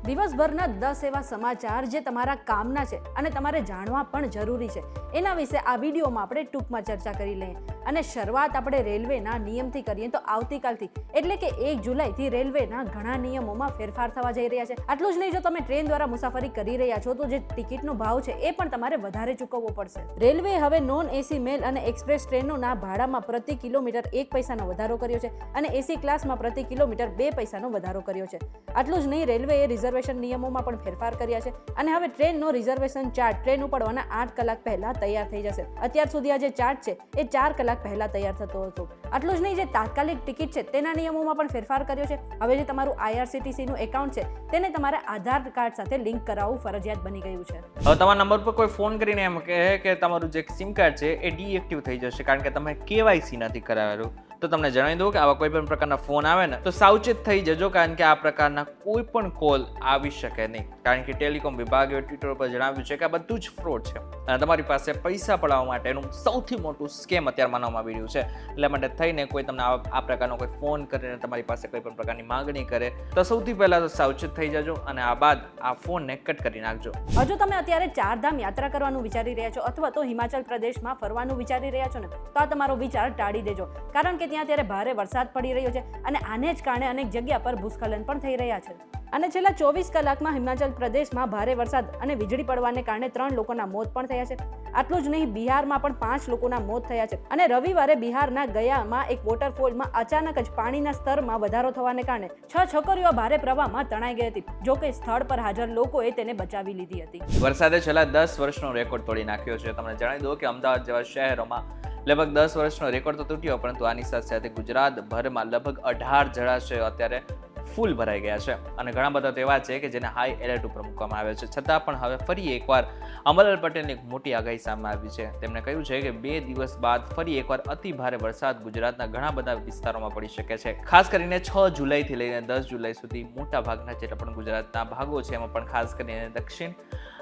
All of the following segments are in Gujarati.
દિવસભરના 10 એવા સમાચાર જે તમારા કામના છે અને તમારે જાણવા પણ જરૂરી છે, એના વિશે આ વિડીયોમાં આપણે ટૂંકમાં ચર્ચા કરી લઈએ. અને શરૂઆત આપણે રેલવેના નિયમથી કરીએ તો આવતીકાલથી એટલે કે 1 જુલાઈથી રેલવેના ઘણા નિયમોમાં ફેરફાર થવા જઈ રહ્યા છે. આટલું જ નહીં, જો તમે ટ્રેન દ્વારા મુસાફરી કરી રહ્યા છો તો જે ટિકિટનો ભાવ છે એ પણ તમારે વધારે ચૂકવવો પડશે. રેલવે હવે નોન એસી મેલ અને એક્સપ્રેસ ટ્રેનોના ભાડામાં પ્રતિ કિલોમીટર 1 પૈસાનો વધારો કર્યો છે અને એસી ક્લાસમાં પ્રતિ કિલોમીટર 2 પૈસાનો વધારો કર્યો છે. આટલું જ નહીં, રેલવેએ રિઝર્વેશન નિયમોમાં પણ ફેરફાર કર્યા છે અને હવે ટ્રેનનો રિઝર્વેશન ચાર્ટ ટ્રેન ઉપડવાના 8 કલાક પહેલા તૈયાર થઈ જશે. અત્યાર સુધી આ જે ચાર્ટ છે એ 4 કલાક પહેલા તૈયાર થતો હતો. આટલું જ નહીં, જે તાત્કાલિક ટિકિટ છે તેના નિયમોમાં પણ ફેરફાર કર્યો છે. હવે જે તમારું IRCTC નું એકાઉન્ટ છે તેને તમારે આધાર કાર્ડ સાથે લિંક કરાવવું ફરજિયાત બની ગયું છે. હવે તમારા નંબર પર કોઈ ફોન કરીને એમ કહે કે તમારું જે સિમ કાર્ડ છે એ ડીએક્ટિવ થઈ જશે કારણ કે તમે KYC નથી કરાવેલું, તો તમને જણાવી દઉં કે આવા કોઈ પણ પ્રકારના ફોન આવે ને તો સાવચેત થઈ જજો, કારણ કે આ પ્રકારના કોઈ પણ કોલ આવી શકે નહીં. કારણ કે ટેલિકોમ વિભાગે ટ્વિટર પર જણાવ્યું છે કે આ બધું જ ફ્રોડ છે અને તમારી પાસે પૈસા પડાવવા માટેનું સૌથી મોટું સ્કેમ અત્યારે માનવામાં આવી રહ્યું છે. એટલે માટે થઈને કોઈ તમને આ પ્રકારનો કોઈ ફોન કરીને તમારી પાસે કોઈ પણ પ્રકારની માંગણી કરે તો સૌથી પહેલા તો સાવચેત થઈ જજો અને આ બાદ આ ફોનને કટ કરી નાખજો. હજુ તમે અત્યારે 4 ધામ યાત્રા કરવાનું વિચારી રહ્યા છો અથવા તો હિમાચલ પ્રદેશમાં ફરવાનું વિચારી રહ્યા છો ને, તો આ તમારો વિચાર ટાળી દેજો, કારણ કે ત્યાં અત્યારે ભારે વરસાદ પડી રહ્યો છે અને આને જ કારણે અનેક જગ્યા પર ભૂસ્ખલન પણ થઈ રહ્યા છે. અને છેલ્લા 24 કલાકમાં હિમાચલ પ્રદેશમાં ભારે વરસાદ અને વીજળી પડવાને કારણે 3 લોકોના મોત પણ થયા છે. આટલું જ નહીં, બિહારમાં પણ 5 લોકોના મોત થયા છે અને રવિવારે બિહારના ગયામાં એક વોટરફોલમાં અચાનક જ પાણીના સ્તરમાં વધારો થવાને કારણે 6 છોકરીઓ ભારે પ્રવાહમાં તણાઈ ગઈ હતી, જો કે સ્થળ પર હાજર લોકોએ તેને બચાવી લીધી હતી. વરસાદે છેલ્લા 10 વર્ષનો રેકોર્ડ તોડી નાખ્યો છે. તમને જણાવી દઉં કે અમદાવાદ જેવા શહેરોમાં લગભગ 10 વર્ષનો રેકોર્ડ તો તૂટ્યો, પરંતુ આની સાથે સાથે ગુજરાતભરમાં લગભગ 18 જળાશયો અત્યારે ફૂલ ભરાઈ ગયા છે અને ઘણા બધા તો એવા છે કે જેને હાઈ એલર્ટ ઉપર મૂકવામાં આવ્યો છે. છતાં પણ હવે ફરી એકવાર અંબાલાલ પટેલની એક મોટી આગાહી સામે આવી છે. તેમણે કહ્યું છે કે 2 દિવસ બાદ ફરી એકવાર અતિ ભારે વરસાદ ગુજરાતના ઘણા બધા વિસ્તારોમાં પડી શકે છે. ખાસ કરીને 6 જુલાઈથી લઈને 10 જુલાઈ સુધી મોટા ભાગના જેટલા પણ ગુજરાતના ભાગો છે એમાં પણ ખાસ કરીને દક્ષિણ,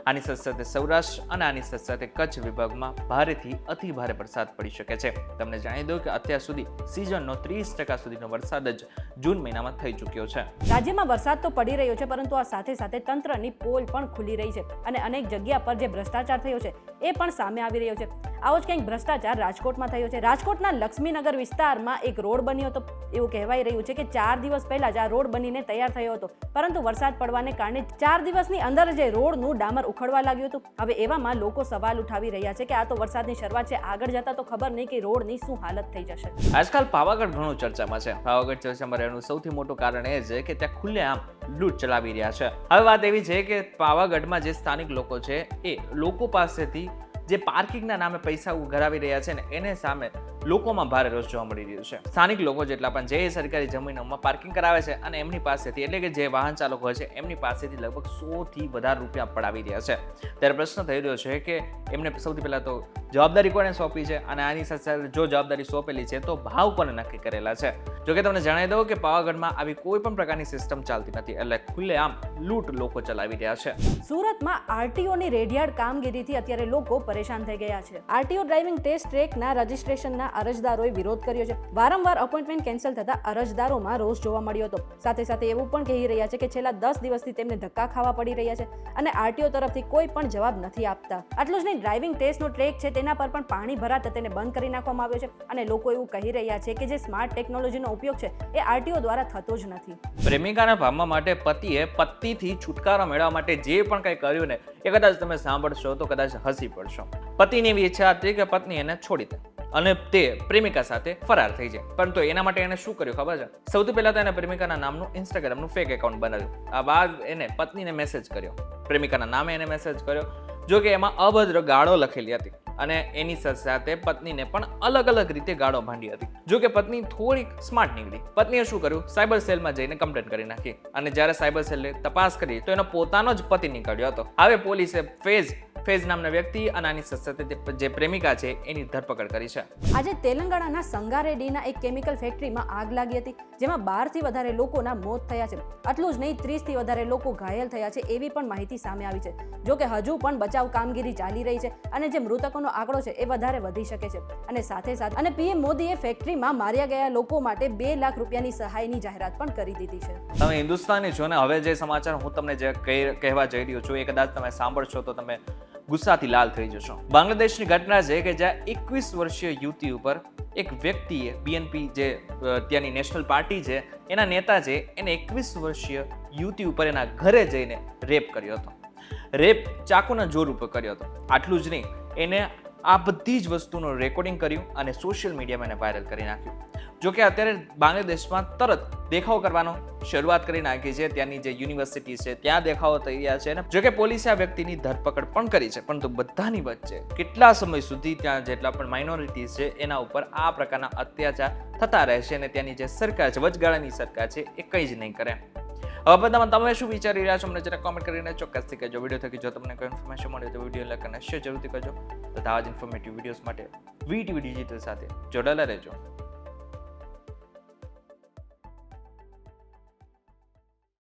આની સાથે સાથે સૌરાષ્ટ્ર અને આની સાથે સાથે કચ્છ વિભાગમાં ભારેથી અતિ ભારે વરસાદ પડી શકે છે. તમને જાણી દઉં કે અત્યાર સુધી સિઝનનો 30% સુધીનો વરસાદ જ જૂન મહિનામાં થઈ ચૂક્યો છે. રાજ્યમાં વરસાદ તો પડી રહ્યો છે, પરંતુ આ સાથે સાથે તંત્રની પોલ પણ ખુલી રહી છે અને અનેક જગ્યા પર જે ભ્રષ્ટાચાર થયો છે એ પણ સામે આવી રહ્યો છે. આવો જ કંઈક ભ્રષ્ટાચાર રાજકોટમાં થયો છે. રાજકોટના લક્ષ્મીનગર વિસ્તારમાં એક રોડ બન્યો હતો. એવું કહેવાય રહ્યું છે કે 4 દિવસ પહેલા જ આ રોડ બનીને તૈયાર થયો હતો, પરંતુ વરસાદ પડવાને કારણે 4 દિવસની અંદર જે રોડનું ડામર ઉખડવા લાગ્યું હતું. હવે એવામાં લોકો સવાલ ઉઠાવી રહ્યા છે કે આ તો વરસાદની શરૂઆત છે, આગળ જતા તો ખબર નહીં કે રોડની શું હાલત થઈ જશે. આજકાલ પાવાગઢ ઘણું ચર્ચામાં છે. પાવાગઢ ચર્ચામાં રહેવાનું સૌથી મોટું કારણ એ છે કે ત્યાં ખુલ્લેઆમ લૂંટ ચલાવી રહ્યા છે. હવે વાત એવી છે કે પાવાગઢમાં જે સ્થાનિક લોકો છે એ લોકો પાસેથી જે પાર્કિંગના નામે પૈસા ઉઘરાવી રહ્યા છે ને એને સામે લોકોમાં ભારે રોષ જોવા મળી રહ્યો છે. સ્થાનિક લોકો જેટલા પણ જે સરકારી જમીનોમાં પાર્કિંગ કરાવે છે અને એમની પાસેથી એટલે કે જે વાહન ચાલકો હોય છે એમની પાસેથી લગભગ 100 થી વધારે રૂપિયા પડાવી રહ્યા છે. ત્યારે પ્રશ્ન થઈ રહ્યો છે કે એમને સૌથી પહેલા તો જવાબદારી કોને સોંપી છે અને આની સાથે સાથે જો જવાબદારી સોંપેલી છે તો ભાવ કોને નક્કી કરેલા છે. જો કે તમને જણાવી દઉં કે પાવાગઢમાં આવી કોઈ પણ પ્રકારની સિસ્ટમ ચાલતી નથી, એટલે ખુલ્લેઆમ લૂંટ લોકો ચલાવી રહ્યા છે. સુરતમાં આરટીઓની રેડિયાળ કામગીરીથી અત્યારે લોકો પરેશાન થઈ ગયા છે. આરટીઓ ડ્રાઇવિંગ ટેસ્ટ ટ્રેકના રજિસ્ટ્રેશનના અરજદારોએ વિરોધ કર્યો છે. વારંવાર અપોઇન્ટમેન્ટ કેન્સલ થતા અરજદારોમાં રોષ જોવા મળ્યો હતો. સાથે સાથે એવું પણ કહી રહ્યા છે કે છેલ્લા 10 દિવસથી તેમને ધક્કા ખાવા પડી રહ્યા છે અને આરટીઓ તરફથી કોઈ પણ જવાબ નથી આપતા. આટલું જ નહીં, ડ્રાઇવિંગ ટેસ્ટનો ટ્રેક છે તેના પર પણ પાણી ભરાતા તેને બંધ કરી નાખવામાં આવ્યો છે અને લોકો એવું કહી રહ્યા છે કે જે સ્માર્ટ ટેકનોલોજીનો ઉપયોગ છે એ આરટીઓ દ્વારા થતો જ નથી. પ્રેમિકાના ભાવમાં માટે પતિએ પત્નીથી છુટકારો મેળવવા માટે જે પણ કંઈ કર્યું ને એ કદાચ તમે સાંભળશો તો કદાચ હસી પડશો. પતિની એવી ઈચ્છા હતી કે પત્ની એને છોડી દે અને તે પ્રેમિકા સાથે ફરાર થઈ જાય, પરંતુ એના માટે એને શું કર્યું ખબર છે? સૌથી પહેલા તો એને પ્રેમિકાના નામનું ઇન્સ્ટાગ્રામનું ફેક એકાઉન્ટ બનાવ્યું. આ બાદ એને પત્નીને મેસેજ કર્યો, પ્રેમિકાના નામે એને મેસેજ કર્યો, જો કે એમાં અભદ્ર ગાળો લખેલી હતી અને એની સાથે સાથે પત્નીને પણ અલગ અલગ રીતે ગાળો ભાંડી હતી. જો કે પત્ની થોડીક સ્માર્ટ નીકળી. પત્નીએ શું કર્યું? સાયબર સેલમાં જઈને કમ્પ્લેન કરી નાખી અને જ્યારે સાયબર સેલે તપાસ કરી તો એનો પોતાનો જ પતિ નીકળ્યો હતો. હવે પોલીસે ફેઝ નામના વ્યક્તિ અને આની સાથે જે પ્રેમિકા છે એની ધરપકડ કરી છે. આજે તેલંગાણાના સંગારેડ્ડીના એક કેમિકલ ફેક્ટરીમાં આગ લાગી હતી, જેમાં 12 થી વધારે લોકોના મોત થયા છે. આટલું જ નહીં, 30 થી વધારે લોકો ઘાયલ થયા છે એવી પણ માહિતી સામે આવી છે. જો કે હજુ પણ બચાવ કામગીરી ચાલી રહી છે અને જે મૃતકોનો મૃત્યુનો આંકડો છે એ વધારે વધી શકે છે. અને સાથે સાથે અને પીએમ મોદીએ ફેક્ટરીમાં માર્યા ગયા લોકો માટે 2 લાખ રૂપિયાની સહાયની જાહેરાત પણ કરી દીધી છે. તમે હિન્દુસ્તાની છો ને, હવે જે સમાચાર હું તમને જે કહેવા જઈ રહ્યો છું એ કદાચ તમે સાંભળશો તો તમે ગુસ્સાથી લાલ થઈ જશો. બાંગ્લાદેશની ઘટના છે કે જ્યાં 21 વર્ષીય યુવતી ઉપર એક વ્યક્તિએ બીએનપી જે ત્યાંની નેશનલ પાર્ટી છે એના નેતા છે એને 21 વર્ષીય યુવતી ઉપર એના ઘરે જઈને રેપ કર્યો હતો. રેપ ચાકુના જોર ઉપર કર્યો હતો. આટલું જ નહીં, એને આ બધી જ વસ્તુનું રેકોર્ડિંગ કર્યું અને સોશિયલ મીડિયામાં એને વાયરલ કરી નાખ્યું. જો કે અત્યારે બાંગ્લાદેશમાં તરત દેખાવ કરવાનો શરૂઆત કરી નાખી છે. ત્યાંની જે યુનિવર્સિટી છે ત્યાં દેખાવો થઈ રહ્યા છે. અને જો કે પોલીસે આ વ્યક્તિની ધરપકડ પણ કરી છે, પરંતુ બધાની વચ્ચે કેટલા સમય સુધી ત્યાં જેટલા પણ માઇનોરિટીઝ છે એના ઉપર આ પ્રકારના અત્યાચાર થતા રહેશે અને ત્યાંની જે સરકાર છે, વચગાળાની સરકાર છે, એ કંઈ જ નહીં કરે. હવે બધામાં તમે શું વિચારી રહ્યા છો મને જરા કોમેન્ટ કરીને ચોક્કસથી કહેજો. વિડીયો થકી જો તમને કોઈ ઇન્ફોર્મેશન મળે તો વિડીયો લાઈક અને શેર જરૂરથી કરજો. તથા આવા જ ઇન્ફોર્મેટિવ વિડીયોઝ માટે વીટીવી ડિજિટલ સાથે જોડાયેલા રહેજો.